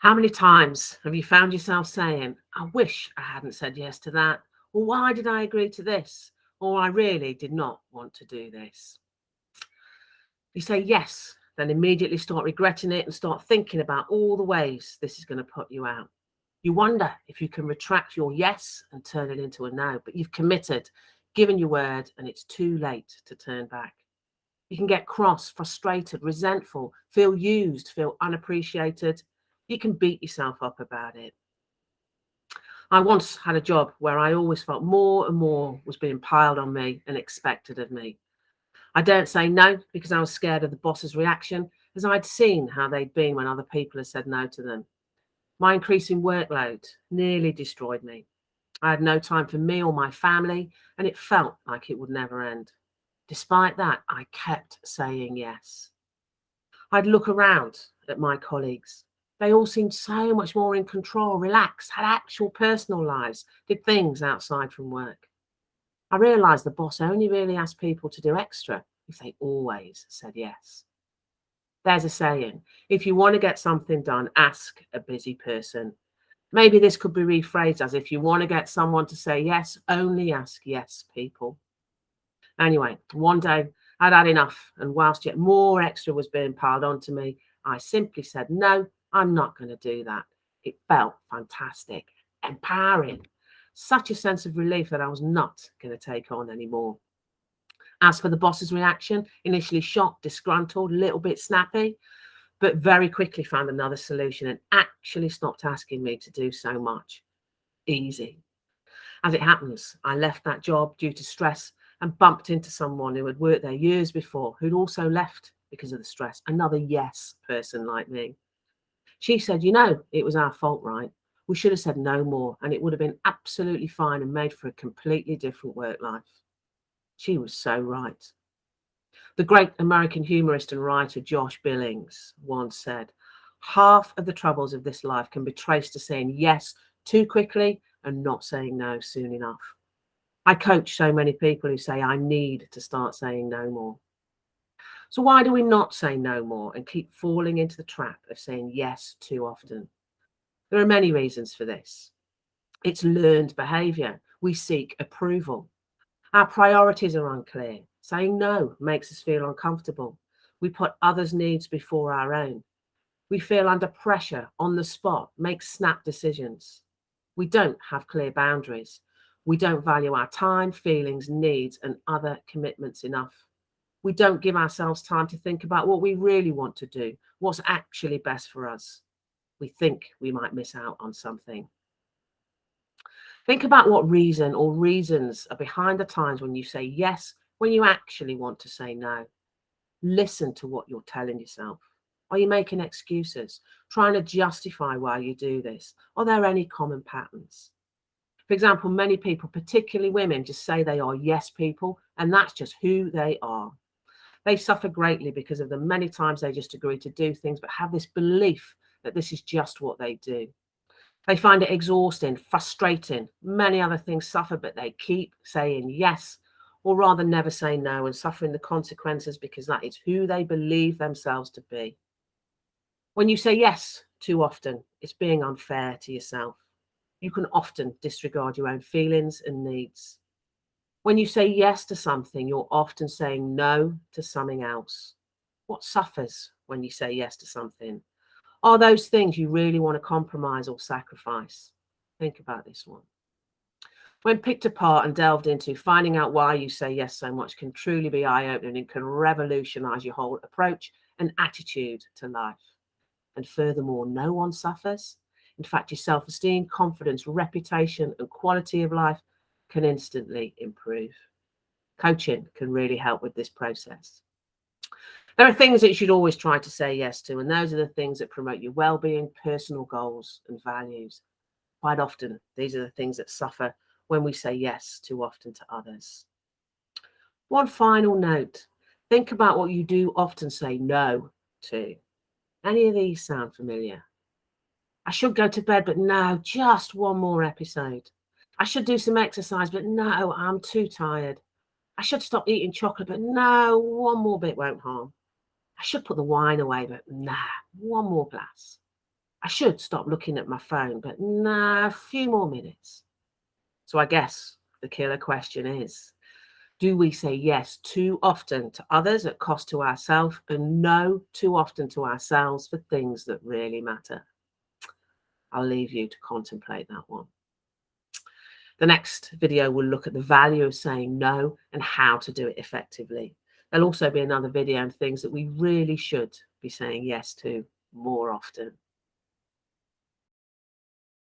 How many times have you found yourself saying, I wish I hadn't said yes to that, or why did I agree to this, or I really did not want to do this? You say yes, then immediately start regretting it and start thinking about all the ways this is going to put you out. You wonder if you can retract your yes and turn it into a no, but you've committed, given your word, and it's too late to turn back. You can get cross, frustrated, resentful, feel used, feel unappreciated. You can beat yourself up about it. I once had a job where I always felt more and more was being piled on me and expected of me. I daren't say no because I was scared of the boss's reaction, as I'd seen how they'd been when other people had said no to them. My increasing workload nearly destroyed me. I had no time for me or my family, and it felt like it would never end. Despite that, I kept saying yes. I'd look around at my colleagues. They all seemed so much more in control, relaxed, had actual personal lives, did things outside from work. I realised the boss only really asked people to do extra if they always said yes. There's a saying, if you want to get something done, ask a busy person. Maybe this could be rephrased as, if you want to get someone to say yes, only ask yes people. Anyway, one day I'd had enough, and whilst yet more extra was being piled onto me, I simply said, no, I'm not going to do that. It felt fantastic, empowering, such a sense of relief that I was not going to take on anymore. As for the boss's reaction, initially shocked, disgruntled, a little bit snappy, but very quickly found another solution and actually stopped asking me to do so much. Easy. As it happens, I left that job due to stress and bumped into someone who had worked there years before, who'd also left because of the stress, another yes person like me. She said, it was our fault, right? We should have said no more, and it would have been absolutely fine and made for a completely different work life. She was so right. The great American humorist and writer Josh Billings once said, half of the troubles of this life can be traced to saying yes too quickly and not saying no soon enough. I coach so many people who say, I need to start saying no more. So why do we not say no more and keep falling into the trap of saying yes too often? There are many reasons for this. It's learned behaviour. We seek approval. Our priorities are unclear. Saying no makes us feel uncomfortable. We put others' needs before our own. We feel under pressure, on the spot, make snap decisions. We don't have clear boundaries. We don't value our time, feelings, needs, and other commitments enough. We don't give ourselves time to think about what we really want to do, what's actually best for us. We think we might miss out on something. Think about what reason or reasons are behind the times when you say yes, when you actually want to say no. Listen to what you're telling yourself. Are you making excuses, trying to justify why you do this? Are there any common patterns? For example, many people, particularly women, just say they are yes people, and that's just who they are. They suffer greatly because of the many times they just agree to do things, but have this belief that this is just what they do. They find it exhausting, frustrating. Many other things suffer, but they keep saying yes, or rather never say no, and suffering the consequences because that is who they believe themselves to be. When you say yes too often, it's being unfair to yourself. You can often disregard your own feelings and needs. When you say yes to something, you're often saying no to something else. What suffers when you say yes to something? Are those things you really want to compromise or sacrifice? Think about this one. When picked apart and delved into, finding out why you say yes so much can truly be eye-opening and can revolutionize your whole approach and attitude to life. And furthermore, no one suffers. In fact, your self-esteem, confidence, reputation, and quality of life can instantly improve. Coaching can really help with this process. There are things that you should always try to say yes to, and those are the things that promote your well-being, personal goals, and values. Quite often, these are the things that suffer when we say yes too often to others. One final note, think about what you do often say no to. Any of these sound familiar? I should go to bed, but no, just one more episode. I should do some exercise, but no, I'm too tired. I should stop eating chocolate, but no, one more bit won't harm. I should put the wine away, but nah, one more glass. I should stop looking at my phone, but nah, a few more minutes. So I guess the killer question is, do we say yes too often to others at cost to ourselves and no too often to ourselves for things that really matter? I'll leave you to contemplate that one. The next video will look at the value of saying no and how to do it effectively. There'll also be another video on things that we really should be saying yes to more often.